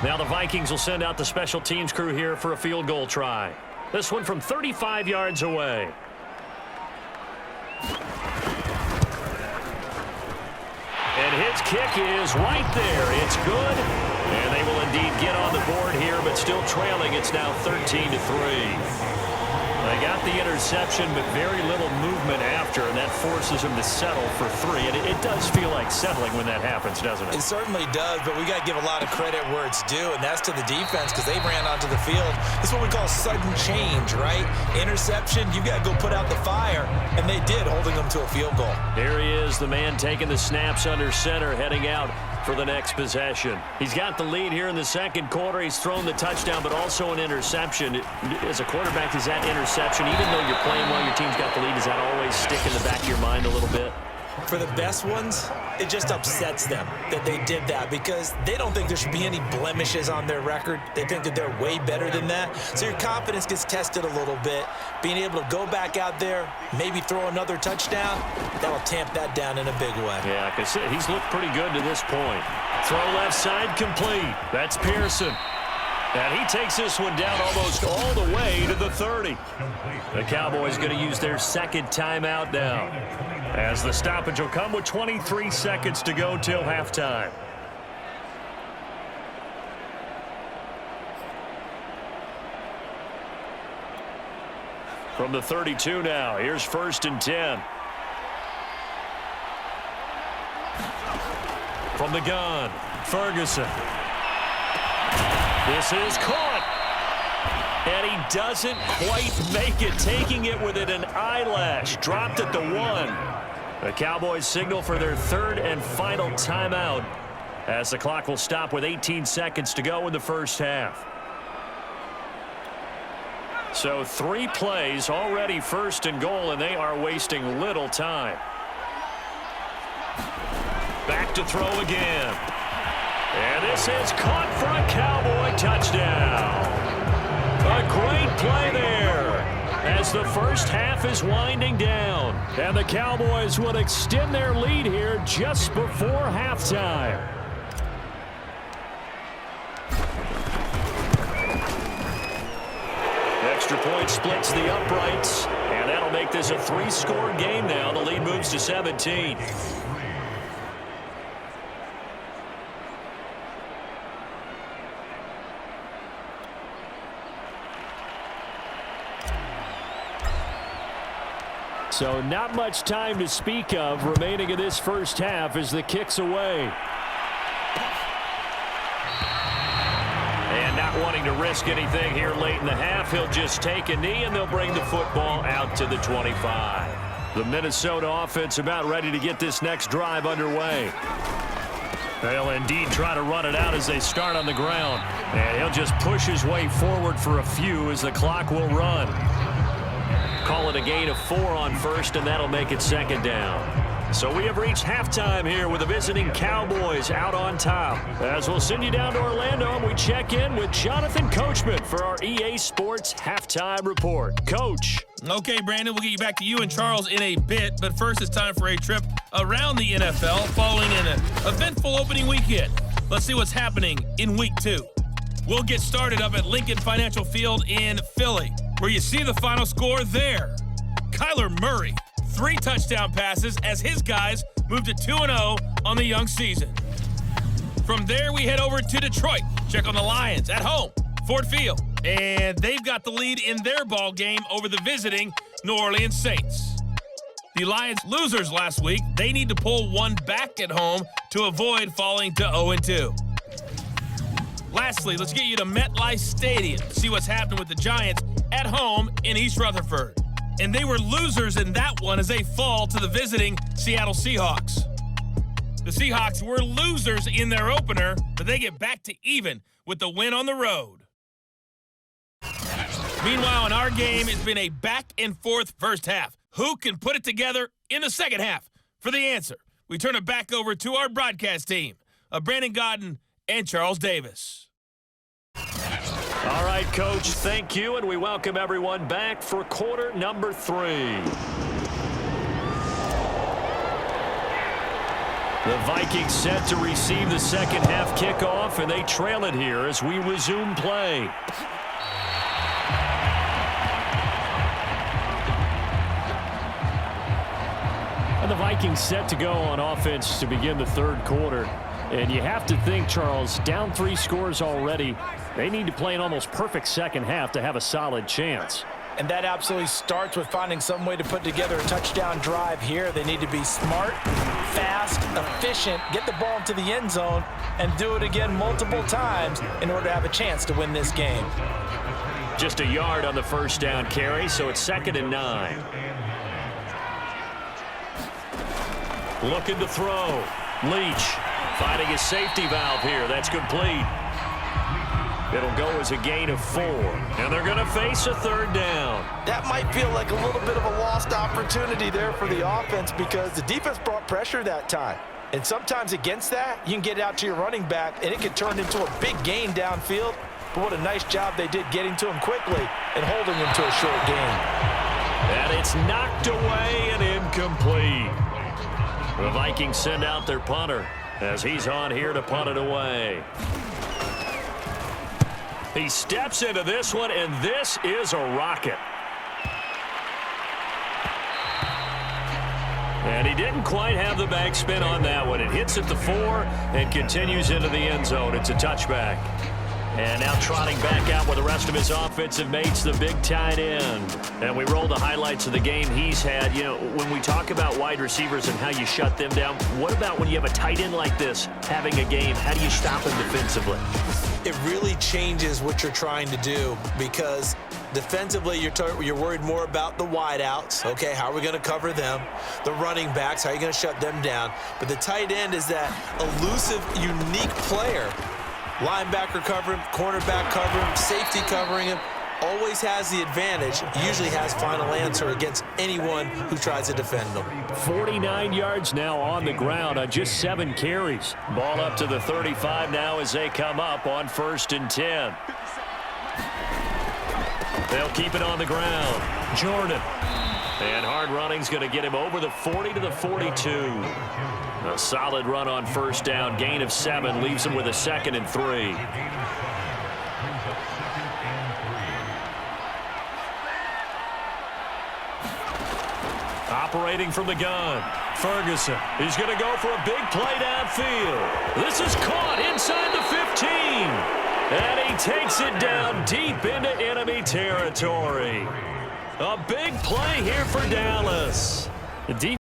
Now the Vikings will send out the special teams crew here for a field goal try. This one from 35 yards away. And his kick is right there. It's good. And they will indeed get on the board here, but still trailing. It's now 13-3. They got the interception, but very little movement after, and that forces them to settle for 3. And it does feel like settling when that happens, doesn't it? It certainly does, but we got to give a lot of credit where it's due, and that's to the defense because they ran onto the field. This is what we call sudden change, right? Interception, you got to go put out the fire, and they did, holding them to a field goal. Here he is, the man taking the snaps under center, heading out for the next possession. He's got the lead here in the second quarter. He's thrown the touchdown, but also an interception. As a quarterback, is that interception, even though you're playing while your team's got the lead, does that always stick in the back of your mind a little bit? For the best ones, it just upsets them that they did that because they don't think there should be any blemishes on their record. They think that they're way better than that. So your confidence gets tested a little bit. Being able to go back out there, maybe throw another touchdown, that'll tamp that down in a big way. Yeah, because he's looked pretty good to this point. Throw left side complete. That's Pearson. And he takes this one down almost all the way to the 30. The Cowboys going to use their second timeout now, as the stoppage will come with 23 seconds to go till halftime. From the 32 now, here's 1st and 10. From the gun, Ferguson. This is caught. And he doesn't quite make it, taking it within an eyelash. Dropped at the 1. The Cowboys signal for their 3rd and final timeout, as the clock will stop with 18 seconds to go in the first half. So 3 plays, already 1st and goal, and they are wasting little time. Back to throw again. And this is caught for a Cowboy touchdown. A great play there as the first half is winding down. And the Cowboys will extend their lead here just before halftime. Extra point splits the uprights, and that'll make this a 3-score game now. The lead moves to 17. So not much time to speak of remaining in this first half as the kick's away. And not wanting to risk anything here late in the half, he'll just take a knee and they'll bring the football out to the 25. The Minnesota offense about ready to get this next drive underway. They'll indeed try to run it out as they start on the ground. And he'll just push his way forward for a few as the clock will run. Call it a gain of 4 on 1st, and that'll make it 2nd down. So we have reached halftime here with the visiting Cowboys out on top. As we'll send you down to Orlando, and we check in with Jonathan Coachman for our EA Sports Halftime Report. Coach. Okay, Brandon, we'll get you back to you and Charles in a bit, but first it's time for a trip around the NFL following an eventful opening weekend. Let's see what's happening in Week 2. We'll get started up at Lincoln Financial Field in Philly, where you see the final score there. Kyler Murray, 3 touchdown passes as his guys move to 2-0 on the young season. From there, we head over to Detroit. Check on the Lions at home, Ford Field. And they've got the lead in their ball game over the visiting New Orleans Saints. The Lions losers last week. They need to pull one back at home to avoid falling to 0-2. Lastly, let's get you to MetLife Stadium to see what's happening with the Giants at home in East Rutherford. And they were losers in that one as they fall to the visiting Seattle Seahawks. The Seahawks were losers in their opener, but they get back to even with the win on the road. Meanwhile, in our game, it's been a back-and-forth first half. Who can put it together in the second half? For the answer, we turn it back over to our broadcast team of Brandon Godden and Charles Davis. All right, Coach, thank you, and we welcome everyone back for quarter number 3. The Vikings set to receive the second half kickoff, and they trail it here as we resume play. And the Vikings set to go on offense to begin the third quarter. And you have to think, Charles, down 3 scores already. They need to play an almost perfect second half to have a solid chance. And that absolutely starts with finding some way to put together a touchdown drive here. They need to be smart, fast, efficient, get the ball into the end zone, and do it again multiple times in order to have a chance to win this game. Just a yard on the first down carry, so it's 2nd and 9. Looking to throw. Leach finding his safety valve here. That's complete. It'll go as a gain of 4, and they're going to face a 3rd down. That might feel like a little bit of a lost opportunity there for the offense because the defense brought pressure that time. And sometimes against that, you can get it out to your running back, and it can turn into a big gain downfield. But what a nice job they did getting to him quickly and holding him to a short gain. And it's knocked away and incomplete. The Vikings send out their punter as he's on here to punt it away. He steps into this one, and this is a rocket. And he didn't quite have the backspin on that one. It hits at the 4 and continues into the end zone. It's a touchback. And now trotting back out with the rest of his offensive mates, the big tight end. And we roll the highlights of the game he's had. You know, when we talk about wide receivers and how you shut them down, what about when you have a tight end like this having a game? How do you stop him defensively? It really changes what you're trying to do because defensively you're worried more about the wideouts. Okay, how are we going to cover them? The running backs, how are you going to shut them down? But the tight end is that elusive, unique player. Linebacker cover him, cornerback cover him, safety covering him. Always has the advantage, usually has final answer against anyone who tries to defend them. 49 yards now on the ground on just 7 carries. Ball up to the 35 now as they come up on 1st and 10. They'll keep it on the ground. Jordan. And hard running's going to get him over the 40 to the 42. A solid run on 1st down. Gain of 7 leaves him with a 2nd and 3. Operating from the gun. Ferguson. He's going to go for a big play downfield. This is caught inside the 15. And he takes it down deep into enemy territory. A big play here for Dallas. The